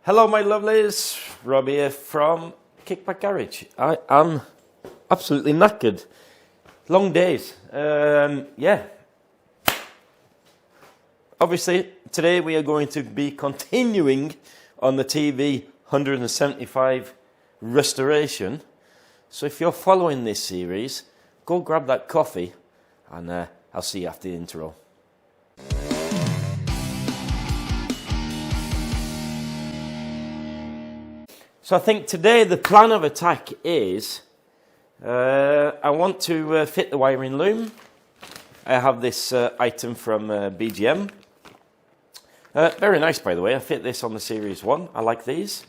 Hello my lovelies, Rob here from Kickback Garage. I am absolutely knackered. Long days. Yeah. Obviously today we are going to be continuing on the TV 175 Rustoration. So if you're following this series, go grab that coffee and I'll see you after the intro. So I think today the plan of attack is I want to fit the wiring loom. I have this item from BGM. Very nice, by the way. I fit this on the Series 1. I like these.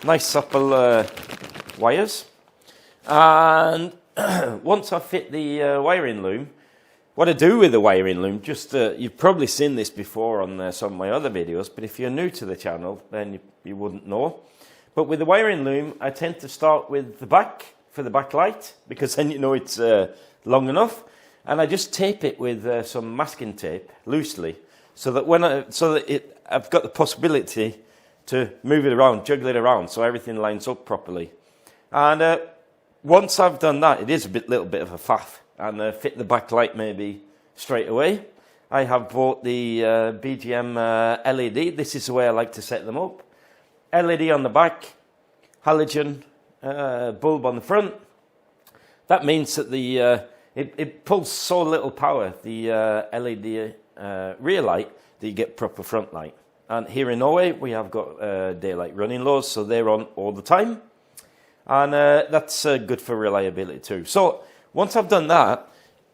Nice supple wires. And once I fit the wiring loom, what I do with the wiring loom, just you've probably seen this before on some of my other videos, but if you're new to the channel, then you wouldn't know. But with the wiring loom, I tend to start with the back for the backlight, because then you know it's long enough. And I just tape it with some masking tape loosely, so that I've got the possibility to move it around, juggle it around, so everything lines up properly. And once I've done that, it is a little bit of a faff, and fit the backlight maybe straight away. I have bought the BGM LED. This is the way I like to set them up. LED on the back, halogen bulb on the front. That means that it pulls so little power, the LED rear light, that you get proper front light. And here in Norway, we have got daylight running laws, so they're on all the time. And that's good for reliability too. So once I've done that,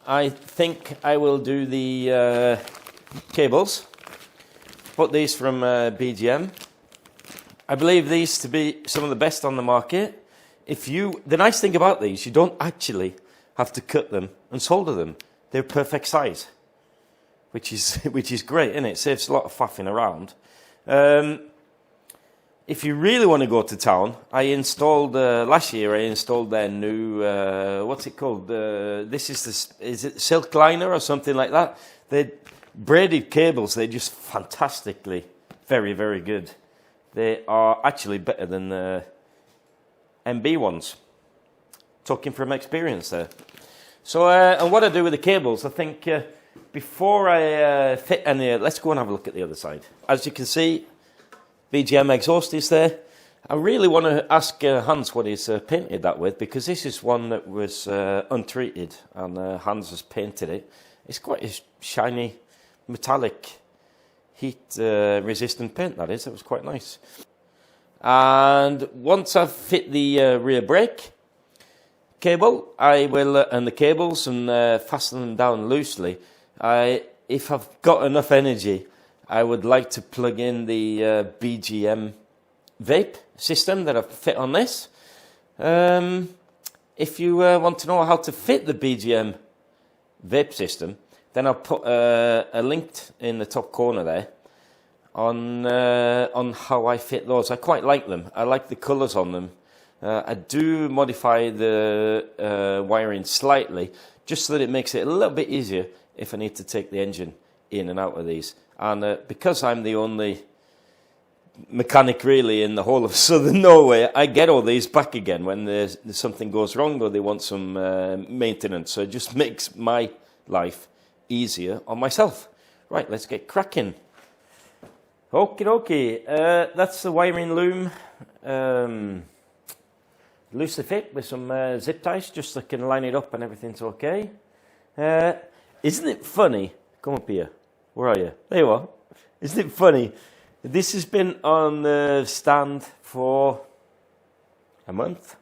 I think I will do the cables. Bought these from BGM. I believe these to be some of the best on the market. The nice thing about these, you don't actually have to cut them and solder them. They're perfect size, which is great, isn't it? It saves a lot of faffing around. If you really want to go to town, I installed last year. I installed their new what's it called? Is it silk liner or something like that? They're braided cables. They're just fantastically very, very good. They are actually better than the MB ones. Talking from experience there. So, and what I do with the cables, I think before I fit any, let's go and have a look at the other side. As you can see, BGM exhaust is there. I really want to ask Hans what he's painted that with, because this is one that was untreated, and Hans has painted it. It's quite a shiny, metallic, heat resistant paint, that is. It was quite nice. And once I've fit the rear brake cable, I will and the cables and fasten them down loosely. If I've got enough energy, I would like to plug in the BGM Vape system that I've fit on this. If you want to know how to fit the BGM Vape system, then I'll put a link in the top corner there on how I fit those. I quite like them. I like the colours on them. I do modify the wiring slightly, just so that it makes it a little bit easier if I need to take the engine in and out of these. And because I'm the only mechanic really in the whole of southern Norway, I get all these back again when there's something goes wrong or they want some maintenance. So it just makes my life easier on myself. Right, let's get cracking. Okie dokie, that's the wiring loom. Loosely fit with some zip ties, just so I can line it up and everything's okay. Isn't it funny? Come up here. Where are you? There you are. Isn't it funny? This has been on the stand for a month,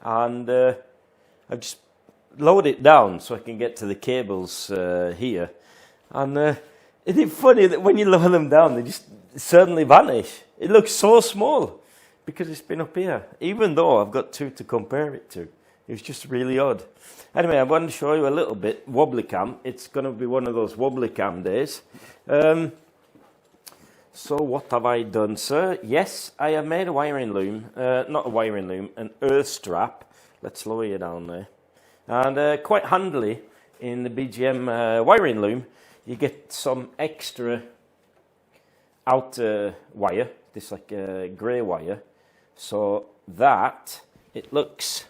and I've just lowered it down so I can get to the cables here. And isn't it funny that when you lower them down, they just suddenly vanish? It looks so small because it's been up here, even though I've got two to compare it to. It was just really odd. Anyway, I want to show you a little bit wobbly cam. It's going to be one of those wobbly cam days. So what have I done, sir? Yes, I have made a wiring loom. Not a wiring loom, an earth strap. Let's lower you down there. And quite handily in the BGM wiring loom, you get some extra outer wire this like grey wire, so that it looks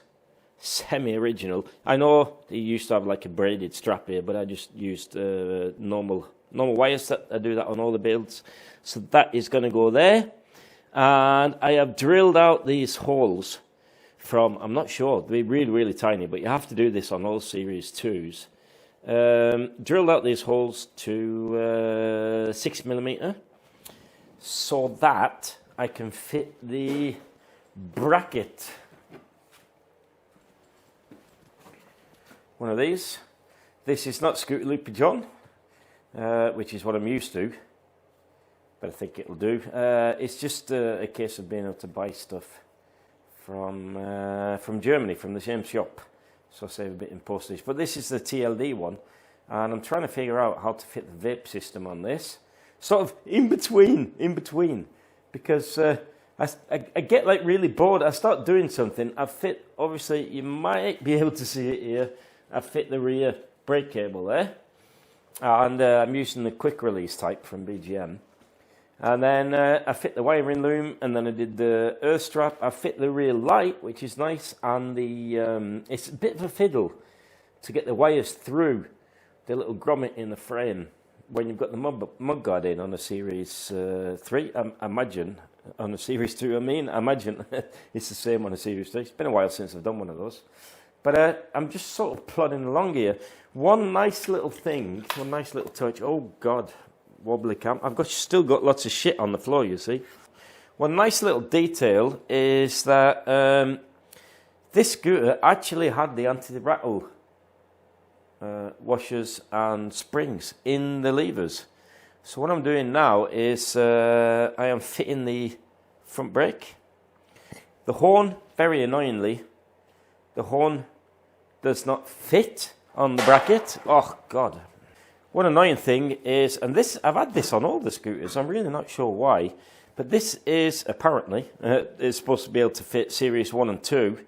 semi-original. I know they used to have like a braided strap here, but I just used normal wires. That I do that on all the builds. So that is going to go there. And I have drilled out these holes from, I'm not sure, they're really, really tiny, but you have to do this on all Series 2s. Drilled out these holes to 6mm so that I can fit the bracket. One of these. This is not Scooter Loopy John, which is what I'm used to, but I think it'll do. It's just a case of being able to buy stuff from Germany, from the same shop, so I save a bit in postage. But this is the TLD one, and I'm trying to figure out how to fit the vape system on this, sort of in between, because I get like really bored. I start doing something. I fit, obviously you might be able to see it here, I fit the rear brake cable there, and I'm using the quick release type from BGM. And then I fit the wiring loom, and then I did the earth strap. I fit the rear light, which is nice, and the it's a bit of a fiddle to get the wires through the little grommet in the frame when you've got the mud guard in on a Series 3. I imagine on a Series 2. I imagine it's the same on a Series 3. It's been a while since I've done one of those. But I'm just sort of plodding along here. One nice little thing, one nice little touch. Oh, God, wobbly cam. Still got lots of shit on the floor, you see. One nice little detail is that this scooter actually had the anti-rattle washers and springs in the levers. So what I'm doing now is I am fitting the front brake. The horn, very annoyingly, the horn does not fit on the bracket. Oh, God. One annoying thing is, and this, I've had this on all the scooters, I'm really not sure why, but this is apparently, is supposed to be able to fit Series 1 and 2,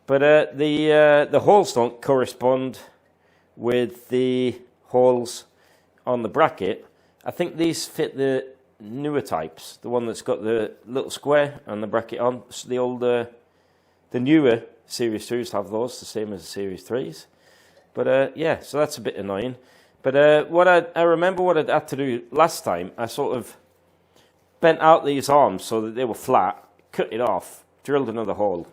but the holes don't correspond with the holes on the bracket. I think these fit the newer types, the one that's got the little square and the bracket on. So the older, the newer Series 2s have those, the same as the Series 3s. But yeah, so that's a bit annoying. But what I remember what I'd had to do last time, I sort of bent out these arms so that they were flat, cut it off, drilled another hole,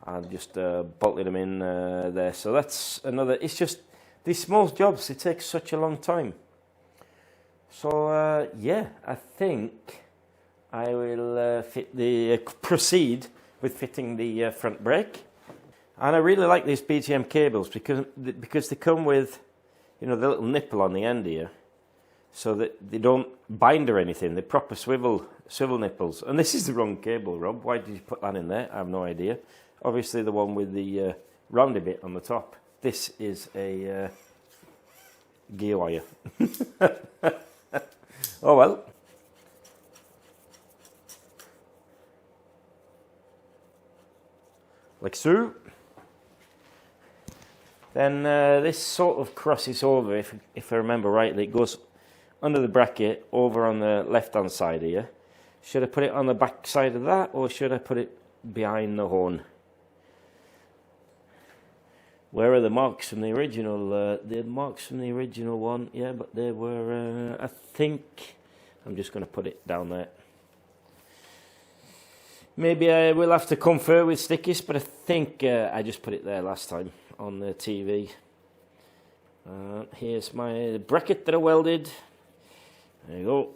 and just bolted them in there. So that's another, it's just, these small jobs, it takes such a long time. So yeah, I think I will proceed with fitting the front brake. And I really like these BGM cables because they come with, you know, the little nipple on the end here, so that they don't bind or anything. They're proper swivel nipples. And this is the wrong cable, Rob. Why did you put that in there? I have no idea. Obviously the one with the roundy bit on the top. This is a gear wire. Oh well. Like so. Then this sort of crosses over, if I remember rightly. It goes under the bracket, over on the left-hand side here. Should I put it on the back side of that, or should I put it behind the horn? Where are the marks from the original? The marks from the original one, yeah, but they were, I think, I'm just going to put it down there. Maybe I will have to confer with stickies, but I think I just put it there last time on the TV. Here's my bracket that I welded. There you go.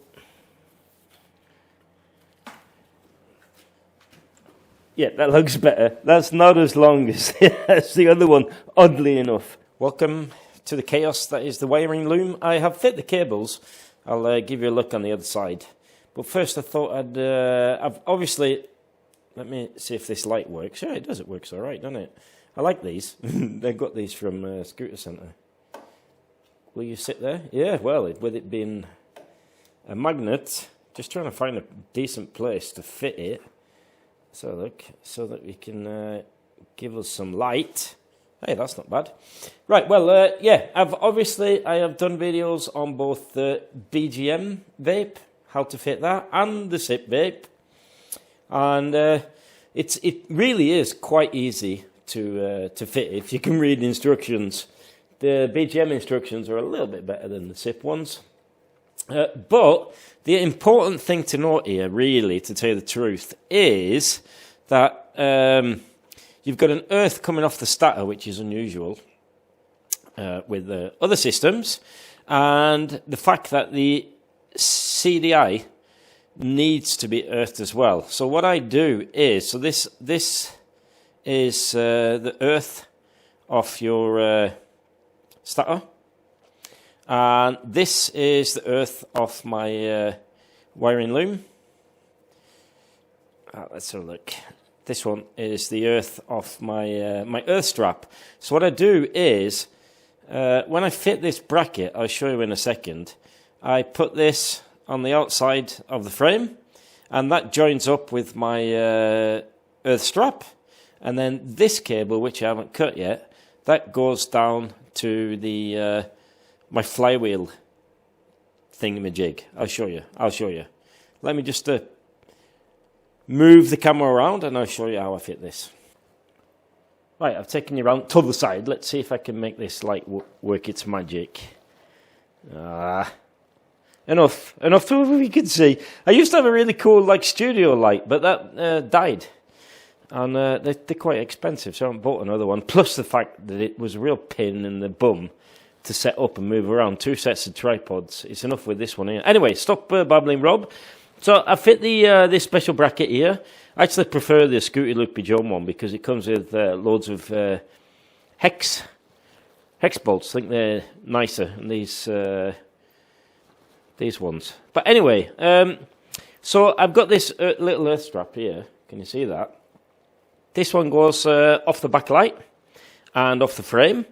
Yeah, that looks better. That's not as long as the other one, oddly enough. Welcome to the chaos that is the wiring loom. I have fit the cables. I'll give you a look on the other side. But first I thought I've obviously, let me see if this light works. Yeah, it does. It works all right, doesn't it? I like these. They've got these from Scooter Centre. Will you sit there? Yeah, well, with it being a magnet, just trying to find a decent place to fit it. So look, so that we can give us some light. Hey, that's not bad. Right, well, yeah, I have done videos on both the BGM Vape, how to fit that, and the SIP Vape. and it really is quite easy to fit if you can read the instructions. The BGM instructions are a little bit better than the SIP ones. But the important thing to note here, really, to tell you the truth, is that you've got an earth coming off the starter, which is unusual with other systems, and the fact that the CDI needs to be earthed as well. So what I do is, so this is the earth off your starter, and this is the earth off my wiring loom. Let's have a look. This one is the earth off my my earth strap. So what I do is, when I fit this bracket, I'll show you in a second, I put this on the outside of the frame, and that joins up with my earth strap, and then this cable, which I haven't cut yet, that goes down to the my flywheel thingamajig. I'll show you. Let me just move the camera around and I'll show you how I fit this. Right, I've taken you around to the side. Let's see if I can make this light work its magic. Enough so we can see. I used to have a really cool like studio light, but that died. And they're quite expensive, so I haven't bought another one. Plus the fact that it was a real pain in the bum to set up and move around. 2 sets of tripods. It's enough with this one here. Anyway, stop babbling, Rob. So I fit the this special bracket here. I actually prefer the Scooty Luke Pigeon one because it comes with loads of hex bolts. I think they're nicer than these ones. But anyway, so I've got this little earth strap here. Can you see that? This one goes off the backlight and off the frame.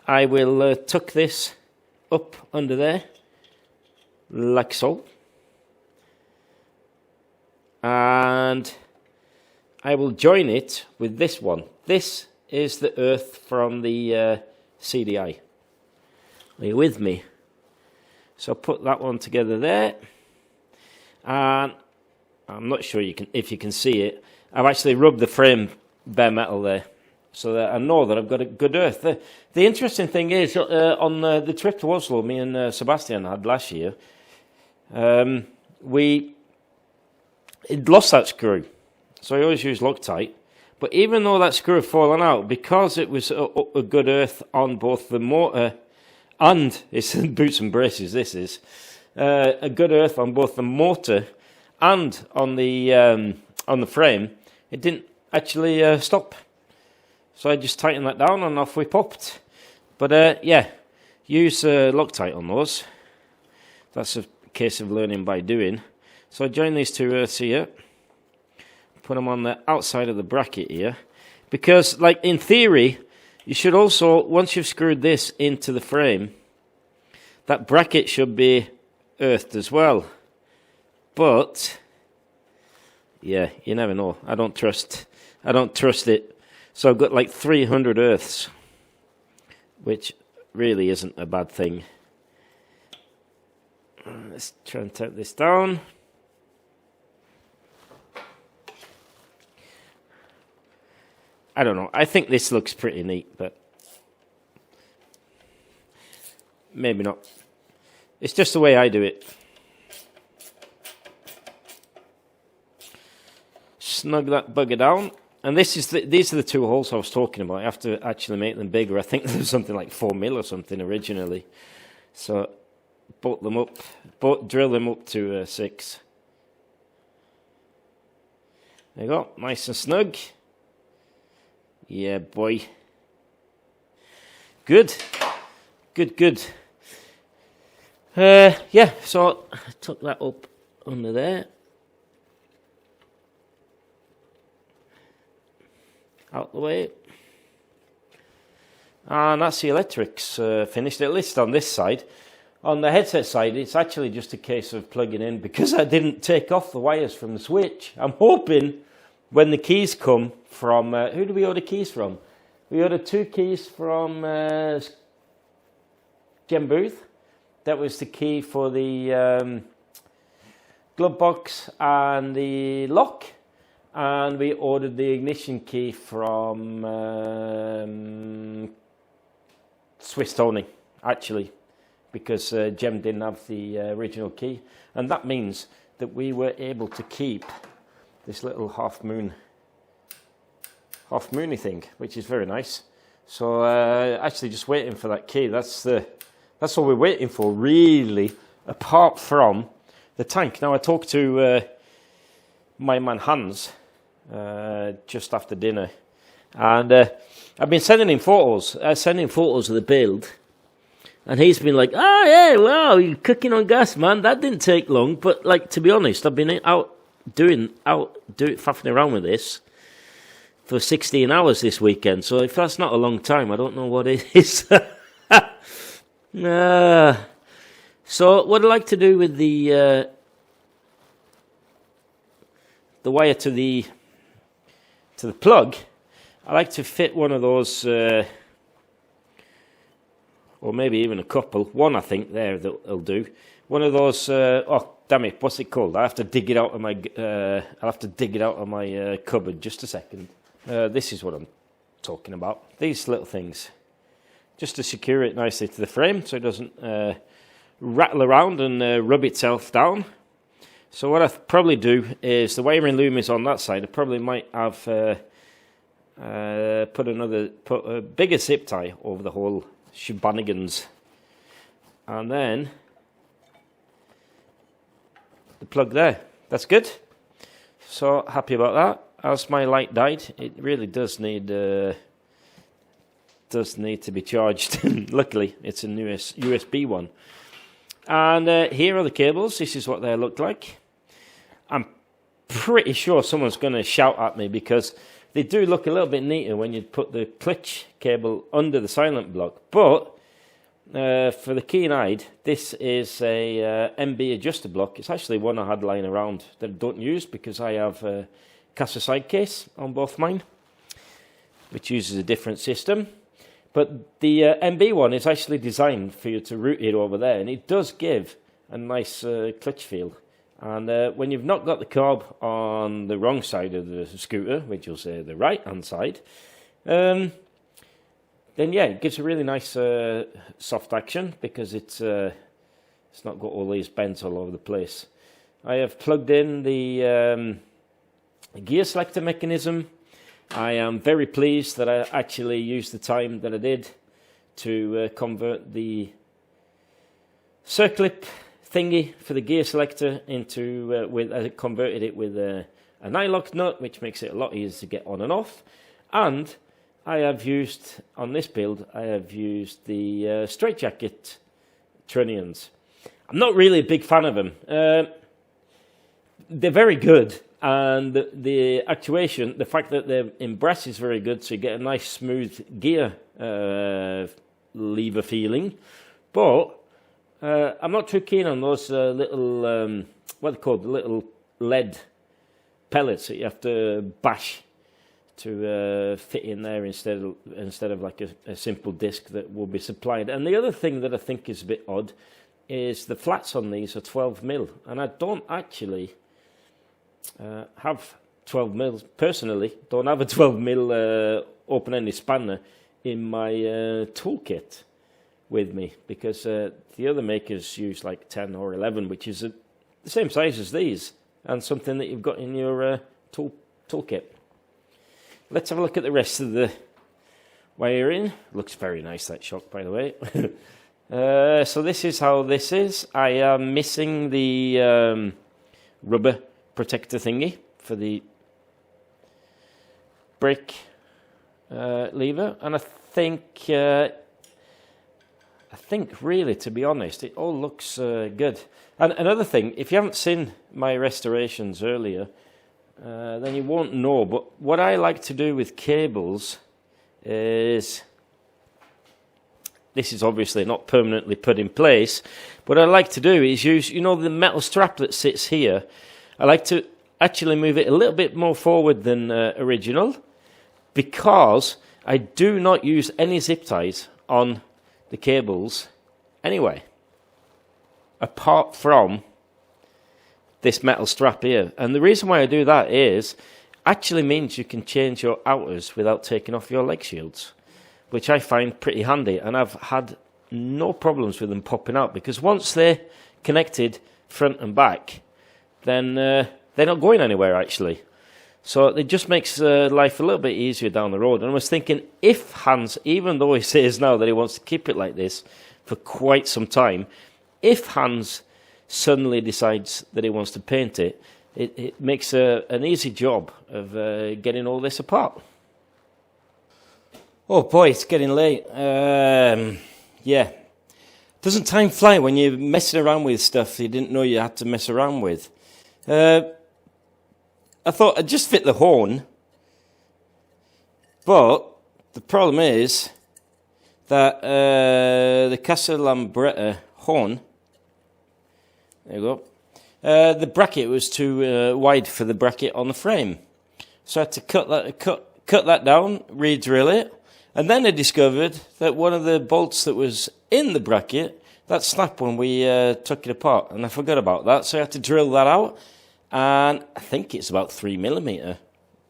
I will tuck this up under there, like so. And I will join it with this one. This is the earth from the CDI. Are you with me? So put that one together there. And I'm not sure if you can see it. I've actually rubbed the frame bare metal there, so that I know that I've got a good earth. The interesting thing is, on the trip to Oslo, me and Sebastian had last year, it lost that screw. So I always use Loctite. But even though that screw had fallen out, because it was a good earth on both the motor and, it's boots and braces, this is, a good earth on both the motor and on the frame, it didn't actually stop. So I just tightened that down and off we popped. But yeah, use Loctite on those. That's a case of learning by doing. So I join these 2 earths here, put them on the outside of the bracket here, because like in theory, you should also, once you've screwed this into the frame, that bracket should be earthed as well. But yeah, you never know. I don't trust it. So I've got like 300 earths, which really isn't a bad thing. Let's try and take this down. I don't know. I think this looks pretty neat, but maybe not. It's just the way I do it. Snug that bugger down. And these are the 2 holes I was talking about. I have to actually make them bigger. I think there was something like 4 mil or something originally. So bolt them up, drill them up to 6. There you go, nice and snug. Yeah, boy. Good. Yeah, so I tuck that up under there. Out the way. And that's the electrics finished, at least on this side. On the headset side, it's actually just a case of plugging in, because I didn't take off the wires from the switch. I'm hoping when the keys come from... who do we order keys from? We ordered 2 keys from Gem Booth. That was the key for the glove box and the lock. and we ordered the ignition key from Swiss Tony, actually, because Jem didn't have the original key, and that means that we were able to keep this little half moony thing, which is very nice. So actually just waiting for that key. That's all we're waiting for, really, apart from the tank. Now I talked to my man Hans just after dinner, and I've been sending him photos of the build, and he's been like, "Oh yeah, wow, you're cooking on gas, man. That didn't take long." But like, to be honest, I've been out faffing around with this for 16 hours this weekend. So if that's not a long time, I don't know what it is. So what I like to do with the wire to the plug, I like to fit one of those, or maybe even a couple. One, I think, there that'll do. One of those. Oh, damn it! What's it called? I have to dig it out of my. Cupboard. Just a second. This is what I'm talking about. These little things, just to secure it nicely to the frame, so it doesn't rattle around and rub itself down. So what I probably do is, the wiring loom is on that side. I probably might have put a bigger zip tie over the whole shenanigans, and then the plug there. That's good. So happy about that. As my light died, it really does need to be charged. Luckily, it's a newest USB one. And here are the cables. This is what they look like. I'm pretty sure someone's going to shout at me because they do look a little bit neater when you put the clutch cable under the silent block. But for the keen-eyed, this is a MB adjuster block. It's actually one I had lying around that I don't use because I have a Casa side case on both mine, which uses a different system. But the MB one is actually designed for you to route it over there, and it does give a nice clutch feel. And when you've not got the carb on the wrong side of the scooter, which you'll say the right-hand side, then yeah, it gives a really nice soft action because it's not got all these bends all over the place. I have plugged in the gear selector mechanism. I am very pleased that I actually used the time that I did to convert the circlip thingy for the gear selector into I converted it with a nylock nut, which makes it a lot easier to get on and off. And I have used, on this build, I have used the straitjacket trunnions. I'm not really a big fan of them. They're very good, and the actuation, the fact that they're in brass is very good, so you get a nice smooth gear lever feeling. But I'm not too keen on those little, what are they called, the little lead pellets that you have to bash to fit in there instead of like a simple disc that will be supplied. And the other thing that I think is a bit odd is the flats on these are 12mm, and I don't actually have 12mm personally. Don't have a 12mm open-ended spanner in my toolkit with me, because the other makers use like 10 or 11, which is the same size as these, and something that you've got in your toolkit. Let's have a look at the rest of the wiring. Looks very nice, that shock, by the way. So this is how this is. I am missing the rubber protector thingy for the brake lever, and I think really, to be honest, it all looks good. And another thing, if you haven't seen my restorations earlier, then you won't know, but what I like to do with cables is, this is obviously not permanently put in place, what I like to do is use, you know, the metal strap that sits here. I like to actually move it a little bit more forward than original, because I do not use any zip ties on the cables anyway, apart from this metal strap here. And the reason why I do that is actually means you can change your outers without taking off your leg shields, which I find pretty handy, and I've had no problems with them popping out, because once they're connected front and back, then they're not going anywhere actually. So it just makes life a little bit easier down the road. And I was thinking, if Hans, even though he says now that he wants to keep it like this for quite some time, if Hans suddenly decides that he wants to paint it, it makes an easy job of getting all this apart. Oh boy, it's getting late. Yeah. Doesn't time fly when you're messing around with stuff you didn't know you had to mess around with? I thought I'd just fit the horn, but the problem is that the Casa Lambretta horn, there you go, the bracket was too wide for the bracket on the frame. So I had to cut that down, re-drill it, and then I discovered that one of the bolts that was in the bracket, that snapped when we took it apart, and I forgot about that, so I had to drill that out. And I think it's about 3mm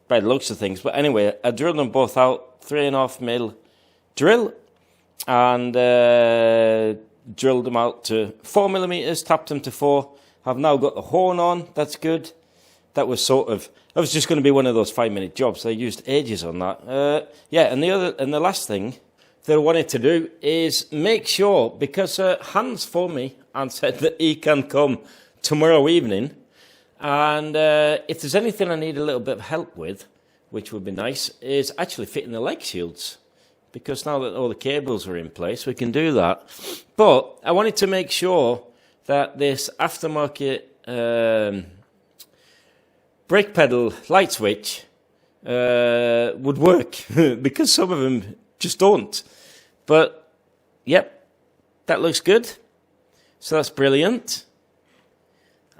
by the looks of things. But anyway, I drilled them both out, 3.5mm drill, and drilled them out to 4mm, tapped them to 4. I've now got the horn on, that's good. That was just going to be one of those 5-minute jobs. I used ages on that. Yeah, and the last thing that I wanted to do is make sure, because Hans phoned me and said that he can come tomorrow evening. And if there's anything I need a little bit of help with, which would be nice, is actually fitting the leg shields. Because now that all the cables are in place, we can do that. But I wanted to make sure that this aftermarket brake pedal light switch would work. Because some of them just don't. But, yep, that looks good. So that's brilliant.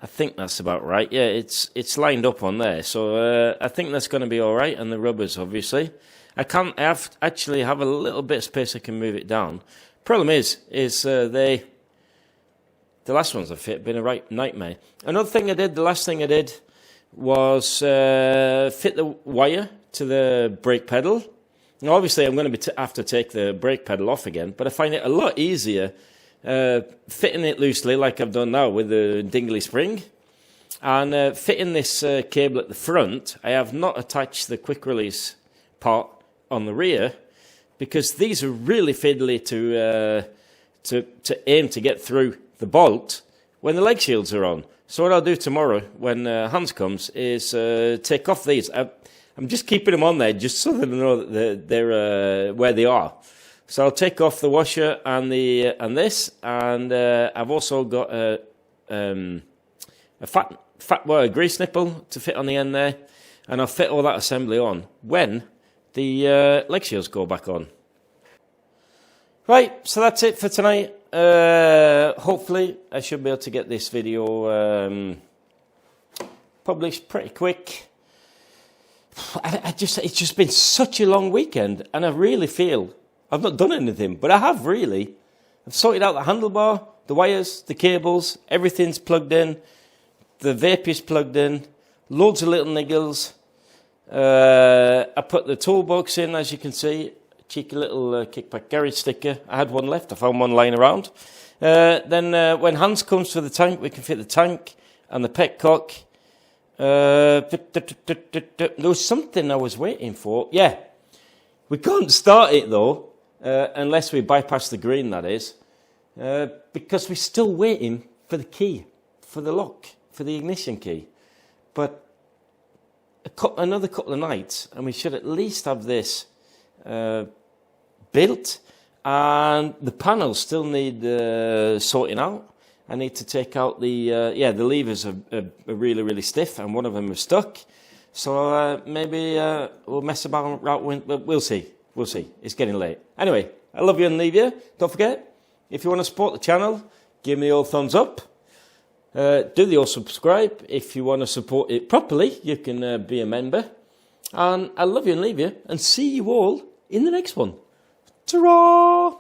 I think that's about right. Yeah, it's lined up on there, so I think that's going to be all right. And the rubbers, obviously, I actually have a little bit of space I can move it down. Problem is the last ones I fit been a right nightmare. Another thing I did, the last thing I did, was fit the wire to the brake pedal. Now, obviously, I'm going to have to take the brake pedal off again, but I find it a lot easier fitting it loosely like I've done now with the dingly spring, and fitting this cable at the front. I have not attached the quick release part on the rear, because these are really fiddly to aim to get through the bolt when the leg shields are on. So what I'll do tomorrow when Hans comes is take off these. I'm just keeping them on there just so that I know that they're where they are. So I'll take off the washer and this, and I've also got a fat wire grease nipple to fit on the end there, and I'll fit all that assembly on when the leg shields go back on. Right, so that's it for tonight. Hopefully I should be able to get this video published pretty quick. It's just been such a long weekend, and I really feel I've not done anything, but I have really. I've sorted out the handlebar, the wires, the cables, everything's plugged in, the vape is plugged in, loads of little niggles. I put the toolbox in, as you can see, cheeky little kickback garage sticker. I had one left, I found one lying around. Then when Hans comes for the tank, we can fit the tank and the petcock. There was something I was waiting for. Yeah, we can't start it though. Unless we bypass the green, that is, because we're still waiting for the key, for the lock, for the ignition key. But another couple of nights, and we should at least have this built. And the panels still need sorting out. I need to take out the levers are really, really stiff, and one of them is stuck. So maybe we'll mess about with, we'll see. We'll see. It's getting late. Anyway, I love you and leave you. Don't forget, if you want to support the channel, give me the old thumbs up. Do the old subscribe. If you want to support it properly, you can be a member. And I love you and leave you, and see you all in the next one. Ta-ra!